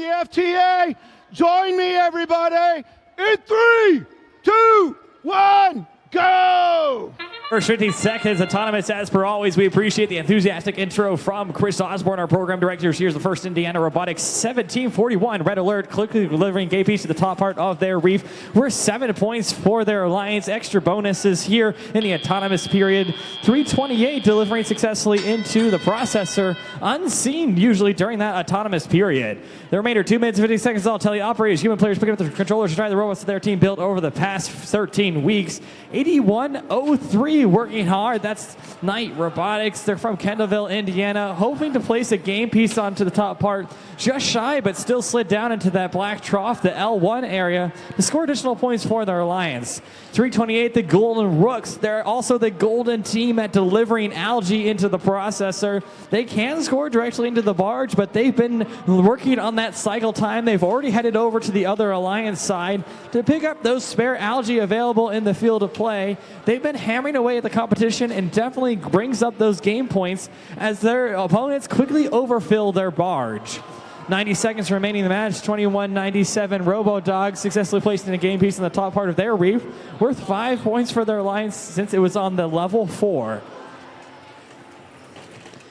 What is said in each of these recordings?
the FTA. Join me, everybody, in 3, 2, 1, go! First 15 seconds, autonomous as per always. We appreciate the enthusiastic intro from Chris Osborne, our program director. Here's the FIRST Indiana Robotics 1741. Red alert, quickly delivering gate piece to the top part of their reef. We're 7 points for their alliance. Extra bonuses here in the autonomous period. 328 delivering successfully into the processor, unseen usually during that autonomous period. The remainder 2 minutes and 50 seconds, I'll tell you, operators, human players picking up the controllers to drive the robots that their team built over the past 13 weeks. 8103 working hard. That's Knight Robotics. They're from Kendallville, Indiana, hoping to place a game piece onto the top part, just shy, but still slid down into that black trough, the L1 area, to score additional points for their alliance. 328, the Golden Rooks. They're also the golden team at delivering algae into the processor. They can score directly into the barge, but they've been working on that cycle time. They've already headed over to the other alliance side to pick up those spare algae available in the field of play. They've been hammering away at the competition and definitely brings up those game points as their opponents quickly overfill their barge. 90 seconds remaining in the match. 21-97 Robo-Dog successfully placed in a game piece in the top part of their reef, worth 5 points for their alliance since it was on the level 4.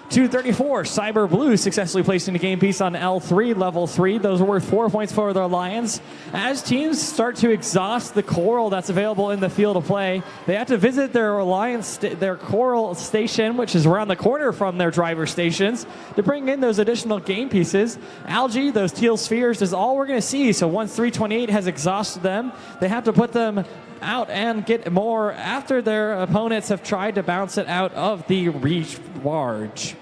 234 Cyber Blue successfully placed in a game piece on L3, level 3. Those are worth 4 points for their alliance. As teams start to exhaust the coral that's available in the field of play, they have to visit their alliance, their coral station, which is around the corner from their driver stations, to bring in those additional game pieces. Algae, those teal spheres, is all we're going to see. So once 328 has exhausted them, they have to put them out and get more after their opponents have tried to bounce it out of the reach barge.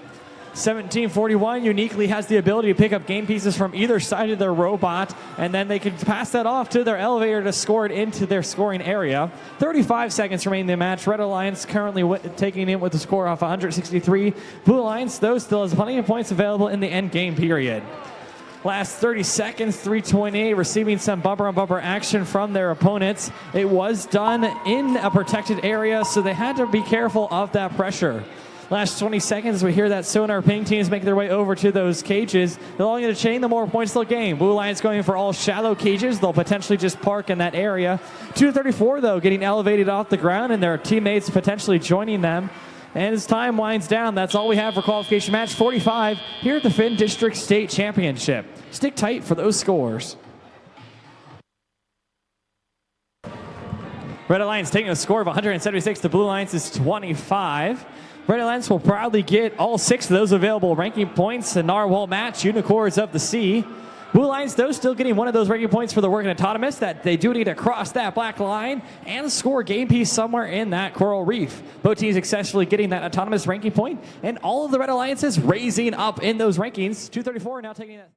1741 uniquely has the ability to pick up game pieces from either side of their robot, and then they can pass that off to their elevator to score it into their scoring area. 35 seconds remain in the match. Red Alliance currently taking it with a score off 163. Blue Alliance, though, still has plenty of points available in the end game period. Last 30 seconds, 328 receiving some bumper-on-bumper action from their opponents. It was done in a protected area, so they had to be careful of that pressure. Last 20 seconds, we hear that sonar ping teams make their way over to those cages. The longer the chain, the more points they'll gain. Blue Alliance going for all shallow cages. They'll potentially just park in that area. 234, though, getting elevated off the ground, and their teammates potentially joining them. And as time winds down, that's all we have for qualification match 45 here at the Finn District State Championship. Stick tight for those scores. Red Alliance taking a score of 176 to Blue Alliance is 25. Red Alliance will proudly get all 6 of those available ranking points. The Narwhal match, Unicorns of the Sea. Blue Alliance, though, still getting one of those ranking points for the work in autonomous that they do need to cross that black line and score a game piece somewhere in that coral reef. Both teams successfully getting that autonomous ranking point, and all of the Red Alliances raising up in those rankings. 234 now taking that.